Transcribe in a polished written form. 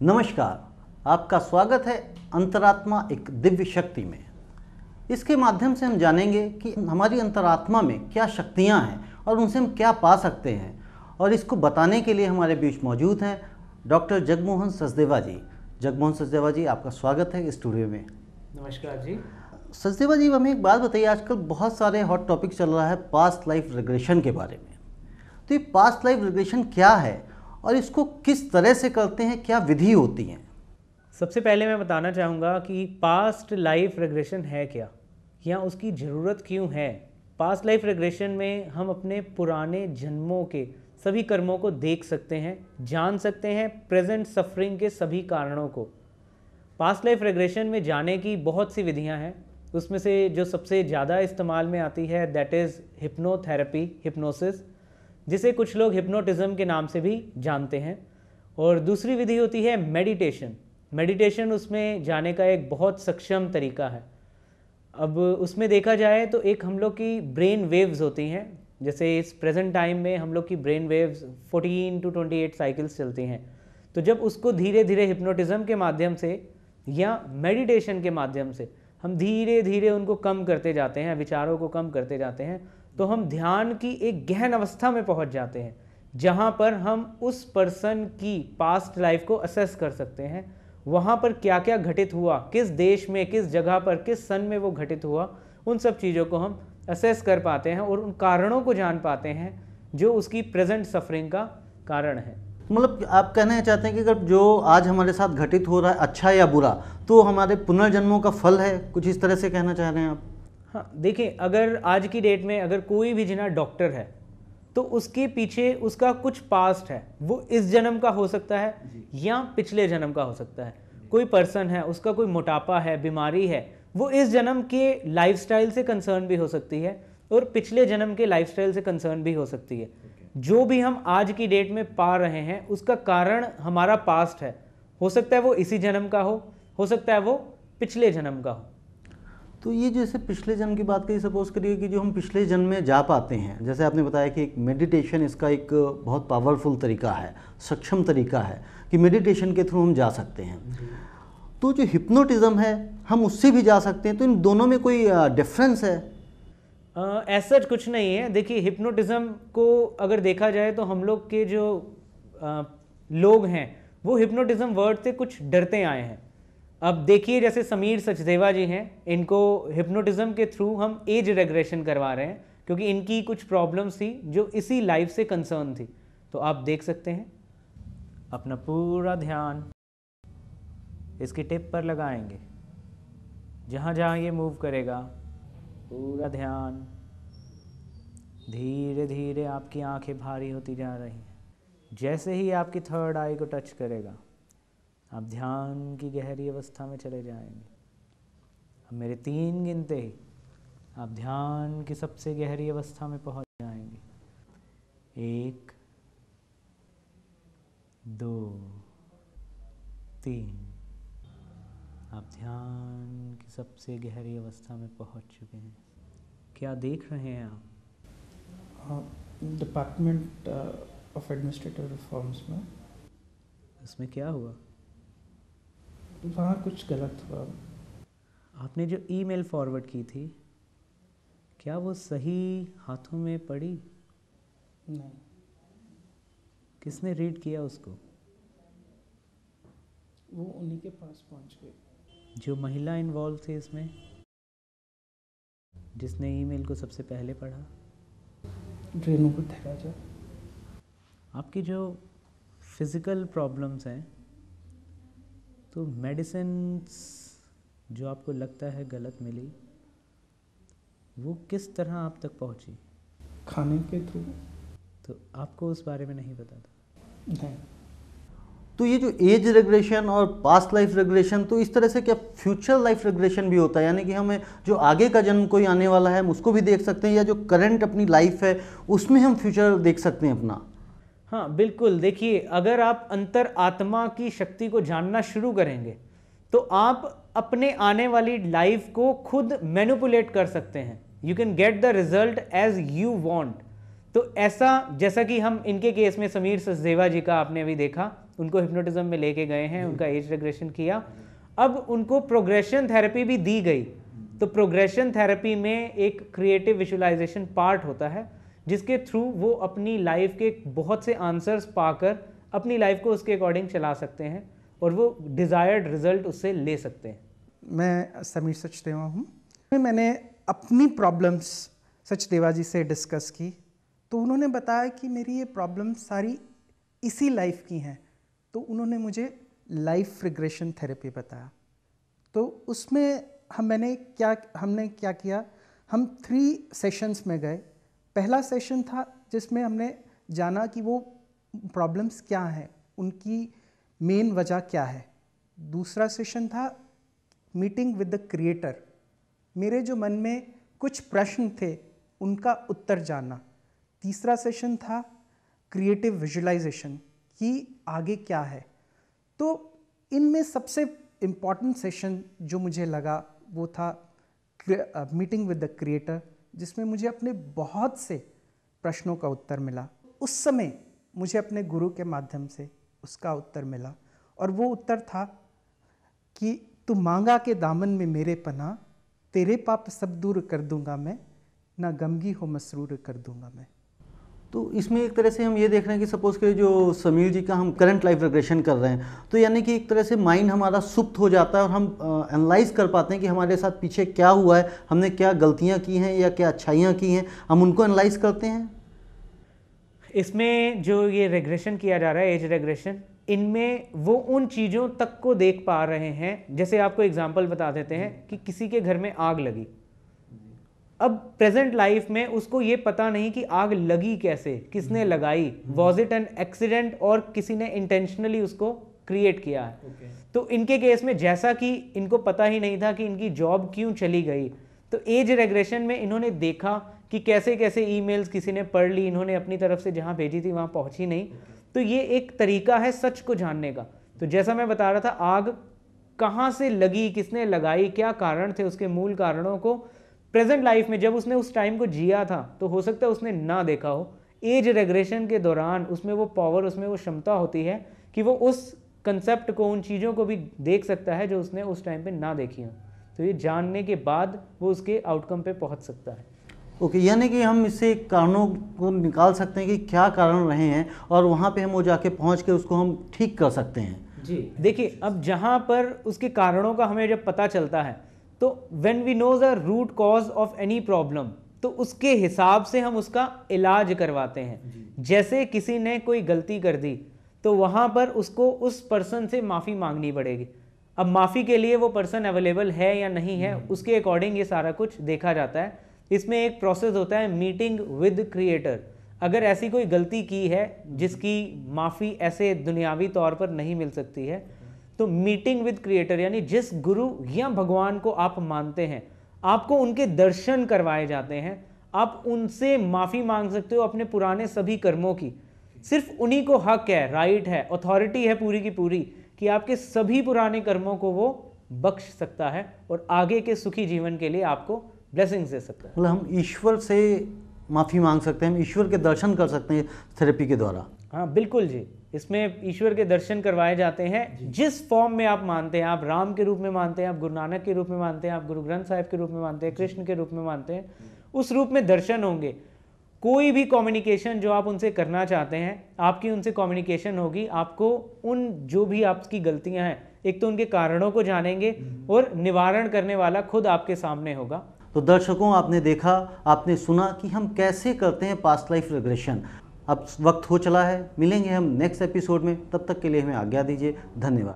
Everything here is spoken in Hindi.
नमस्कार, आपका स्वागत है अंतरात्मा एक दिव्य शक्ति में। इसके माध्यम से हम जानेंगे कि हमारी अंतरात्मा में क्या शक्तियां हैं और उनसे हम क्या पा सकते हैं। और इसको बताने के लिए हमारे बीच मौजूद हैं डॉक्टर जगमोहन सचदेवा जी। जगमोहन सचदेवा जी, आपका स्वागत है स्टूडियो में। नमस्कार जी। सचदेवा जी, हमें एक बात बताइए, आजकल बहुत सारे हॉट टॉपिक चल रहा है पास्ट लाइफ रिग्रेशन के बारे में। तो ये पास्ट लाइफ रिग्रेशन क्या है और इसको किस तरह से करते हैं, क्या विधि होती है? सबसे पहले मैं बताना चाहूँगा कि पास्ट लाइफ रिग्रेशन है क्या, या उसकी ज़रूरत क्यों है। पास्ट लाइफ रिग्रेशन में हम अपने पुराने जन्मों के सभी कर्मों को देख सकते हैं, जान सकते हैं प्रेजेंट सफरिंग के सभी कारणों को। पास्ट लाइफ रिग्रेशन में जाने की बहुत सी विधियां हैं। उसमें से जो सबसे ज़्यादा इस्तेमाल में आती है दैट इज़ हिप्नोथेरेपी, हिप्नोसिस, जिसे कुछ लोग हिप्नोटिज्म के नाम से भी जानते हैं। और दूसरी विधि होती है मेडिटेशन। मेडिटेशन उसमें जाने का एक बहुत सक्षम तरीका है। अब उसमें देखा जाए तो एक हम लोग की ब्रेन वेव्स होती हैं, जैसे इस प्रेजेंट टाइम में हम लोग की ब्रेन वेव्स 14 to 28 साइकिल्स चलती हैं। तो जब उसको धीरे धीरे हिप्नोटिज्म के माध्यम से या मेडिटेशन के माध्यम से हम धीरे धीरे उनको कम करते जाते हैं, विचारों को कम करते जाते हैं, तो हम ध्यान की एक गहन अवस्था में पहुंच जाते हैं, जहां पर हम उस पर्सन की पास्ट लाइफ को असेस कर सकते हैं। वहां पर क्या क्या घटित हुआ, किस देश में, किस जगह पर, किस सन में वो घटित हुआ, उन सब चीज़ों को हम असेस कर पाते हैं और उन कारणों को जान पाते हैं जो उसकी प्रेजेंट सफरिंग का कारण है। मतलब आप कहना चाहते हैं कि अगर जो आज हमारे साथ घटित हो रहा है अच्छा या बुरा, तो हमारे पुनर्जन्मों का फल है, कुछ इस तरह से कहना चाह रहे हैं आप? हाँ, देखिए, अगर आज की डेट में अगर कोई भी जना डॉक्टर है तो उसके पीछे उसका कुछ पास्ट है। वो इस जन्म का हो सकता है या पिछले जन्म का हो सकता है। कोई पर्सन है, उसका कोई मोटापा है, बीमारी है, वो इस जन्म के लाइफस्टाइल से कंसर्न भी हो सकती है और पिछले जन्म के लाइफस्टाइल से कंसर्न भी हो सकती है। जो भी हम आज की डेट में पा रहे हैं उसका कारण हमारा पास्ट है। हो सकता है वो इसी जन्म का हो सकता है वो पिछले जन्म का हो। तो ये जैसे पिछले जन्म की बात करिए, सपोज करिए कि जो हम पिछले जन्म में जा पाते हैं, जैसे आपने बताया कि एक मेडिटेशन इसका एक बहुत पावरफुल तरीका है, सक्षम तरीका है कि मेडिटेशन के थ्रू हम जा सकते हैं। तो जो हिप्नोटिज्म है हम उससे भी जा सकते हैं, तो इन दोनों में कोई डिफरेंस है? ऐसा कुछ नहीं है। देखिए, हिप्नोटिज्म को अगर देखा जाए तो हम लोग के जो लोग हैं वो हिप्नोटिज्म वर्ड से कुछ डरते आए हैं। अब देखिए, जैसे समीर सचदेवा जी हैं, इनको हिप्नोटिज्म के थ्रू हम एज रेग्रेशन करवा रहे हैं क्योंकि इनकी कुछ प्रॉब्लम्स थी जो इसी लाइफ से कंसर्न थी। तो आप देख सकते हैं, अपना पूरा ध्यान इसकी टिप पर लगाएंगे। जहाँ जहाँ ये मूव करेगा पूरा ध्यान, धीरे धीरे आपकी आंखें भारी होती जा रही हैं। जैसे ही आपकी थर्ड आई को टच करेगा आप ध्यान की गहरी अवस्था में चले जाएंगे। अब मेरे 3 गिनते ही आप ध्यान की सबसे गहरी अवस्था में पहुंच जाएंगे। 1 2 3। आप ध्यान की सबसे गहरी अवस्था में पहुंच चुके हैं। क्या देख रहे हैं आप? डिपार्टमेंट ऑफ एडमिनिस्ट्रेटिव रिफॉर्म्स में। इसमें क्या हुआ? वहाँ कुछ गलत हुआ। आपने जो ईमेल फॉरवर्ड की थी, क्या वो सही हाथों में पड़ी? नहीं। किसने रीड किया उसको? वो उन्हीं के पास पहुँच गई। जो महिला इन्वॉल्व थी इसमें, जिसने ईमेल को सबसे पहले पढ़ा? रेणुका थेराजा। आपकी जो फिज़िकल प्रॉब्लम्स हैं, तो मेडिसिन्स जो आपको लगता है गलत मिली, वो किस तरह आप तक पहुंची? खाने के थ्रू। तो आपको उस बारे में नहीं पता था? नहीं। तो ये जो एज रेग्रेशन और पास्ट लाइफ रेग्रेशन, तो इस तरह से क्या फ्यूचर लाइफ रेग्रेशन भी होता है? यानी कि हमें जो आगे का जन्म कोई आने वाला है हम उसको भी देख सकते हैं, या जो करंट अपनी लाइफ है उसमें हम फ्यूचर देख सकते हैं अपना? हाँ, बिल्कुल। देखिए, अगर आप अंतर आत्मा की शक्ति को जानना शुरू करेंगे तो आप अपने आने वाली लाइफ को खुद मैनिपुलेट कर सकते हैं। You can get the result as you want. तो ऐसा, जैसा कि हम इनके केस में समीर सचदेवा जी का आपने अभी देखा, उनको हिप्नोटिज्म में लेके गए हैं, उनका एज रेग्रेशन किया, अब उनको प्रोग्रेशन थेरेपी भी दी गई। तो प्रोग्रेशन थेरेपी में एक क्रिएटिव विजुअलाइजेशन पार्ट होता है जिसके थ्रू वो अपनी लाइफ के बहुत से आंसर्स पाकर अपनी लाइफ को उसके अकॉर्डिंग चला सकते हैं और वो डिज़ायर्ड रिजल्ट उससे ले सकते हैं। मैं समीर सचदेवा हूँ। मैंने अपनी प्रॉब्लम्स सचदेवा जी से डिस्कस की तो उन्होंने बताया कि मेरी ये प्रॉब्लम सारी इसी लाइफ की हैं। तो उन्होंने मुझे लाइफ रिग्रेशन थेरेपी बताया। तो उसमें हमने क्या किया, हम 3 सेशंस में गए। पहला सेशन था जिसमें हमने जाना कि वो प्रॉब्लम्स क्या हैं, उनकी मेन वजह क्या है। दूसरा सेशन था मीटिंग विद द क्रिएटर। मेरे जो मन में कुछ प्रश्न थे उनका उत्तर जानना। तीसरा सेशन था क्रिएटिव विजुअलाइजेशन कि आगे क्या है। तो इनमें सबसे इम्पॉर्टेंट सेशन जो मुझे लगा वो था मीटिंग विद द क्रिएटर, जिसमें मुझे अपने बहुत से प्रश्नों का उत्तर मिला। उस समय मुझे अपने गुरु के माध्यम से उसका उत्तर मिला और वो उत्तर था कि तू मांगा के दामन में मेरे पनाह, तेरे पाप सब दूर कर दूंगा मैं, ना गमगी हो मसरूर कर दूंगा मैं। तो इसमें एक तरह से हम ये देख रहे हैं कि सपोज़ करिए जो समीर जी का हम करंट लाइफ रिग्रेशन कर रहे हैं, तो यानी कि एक तरह से माइंड हमारा सुप्त हो जाता है और हम एनालाइज कर पाते हैं कि हमारे साथ पीछे क्या हुआ है, हमने क्या गलतियां की हैं या क्या अच्छाइयां की हैं, हम उनको एनालाइज करते हैं। इसमें जो ये रेग्रेशन किया जा रहा है, एज रेग्रेशन, इनमें वो उन चीज़ों तक को देख पा रहे हैं। जैसे आपको एग्जांपल बता देते हैं कि किसी के घर में आग लगी। अब प्रेजेंट लाइफ में उसको ये पता नहीं कि आग लगी कैसे, किसने लगाई, वॉज इट एन एक्सीडेंट और किसी ने इंटेंशनली उसको क्रिएट किया है। तो इनके केस में जैसा कि इनको पता ही नहीं था कि इनकी जॉब क्यों चली गई, तो एज रेग्रेशन में इन्होंने देखा कि कैसे कैसे ईमेल्स किसी ने पढ़ ली, इन्होंने अपनी तरफ से जहां भेजी थी वहां पहुंची नहीं। तो ये एक तरीका है सच को जानने का। तो जैसा मैं बता रहा था, आग कहाँ से लगी, किसने लगाई, क्या कारण थे, उसके मूल कारणों को प्रेजेंट लाइफ में जब उसने उस टाइम को जिया था तो हो सकता है उसने ना देखा हो। एज रेग्रेशन के दौरान उसमें वो पावर, उसमें वो क्षमता होती है कि वो उस कंसेप्ट को, उन चीज़ों को भी देख सकता है जो उसने उस टाइम पे ना देखी हो। तो ये जानने के बाद वो उसके आउटकम पे पहुंच सकता है। ओके, यानी कि हम इससे कारणों को निकाल सकते हैं कि क्या कारण रहे हैं और वहाँ पे हम वो जाके पहुँच के उसको हम ठीक कर सकते हैं। जी देखिए, अब जहाँ पर उसके कारणों का हमें जब पता चलता है तो when we know the root cause of any problem, तो उसके हिसाब से हम उसका इलाज करवाते हैं। जैसे किसी ने कोई गलती कर दी तो वहाँ पर उसको उस पर्सन से माफ़ी मांगनी पड़ेगी। अब माफ़ी के लिए वो पर्सन अवेलेबल है या नहीं है, उसके अकॉर्डिंग ये सारा कुछ देखा जाता है। इसमें एक प्रोसेस होता है मीटिंग विद क्रिएटर। अगर ऐसी कोई गलती की है जिसकी माफ़ी ऐसे दुनियावी तौर पर नहीं मिल सकती है, तो मीटिंग विद क्रिएटर यानी जिस गुरु या भगवान को आप मानते हैं, आपको उनके दर्शन करवाए जाते हैं। आप उनसे माफ़ी मांग सकते हो अपने पुराने सभी कर्मों की। सिर्फ उन्हीं को हक है, राइट है, अथॉरिटी है पूरी की पूरी कि आपके सभी पुराने कर्मों को वो बख्श सकता है और आगे के सुखी जीवन के लिए आपको ब्लेसिंग्स दे सकता है। मतलब हम ईश्वर से माफ़ी मांग सकते हैं, हम ईश्वर के दर्शन कर सकते हैं थेरेपी के द्वारा। हाँ बिल्कुल जी, इसमें ईश्वर के दर्शन करवाए जाते हैं जिस फॉर्म में आप मानते हैं। आप राम के रूप में मानते हैं, आप गुरु नानक के रूप में मानते हैं, आप गुरु ग्रंथ साहिब के रूप में मानते हैं, कृष्ण के रूप में मानते हैं, उस रूप में दर्शन होंगे। कोई भी कम्युनिकेशन जो आप उनसे करना चाहते हैं, आपकी उनसे कम्युनिकेशन होगी। आपको उन जो भी आपकी गलतियां हैं, एक तो उनके कारणों को जानेंगे और निवारण करने वाला खुद आपके सामने होगा। तो दर्शकों, आपने देखा, आपने सुना कि हम कैसे करते हैं पास्ट लाइफ रिग्रेशन। अब वक्त हो चला है, मिलेंगे हम नेक्स्ट एपिसोड में। तब तक के लिए हमें आज्ञा दीजिए। धन्यवाद।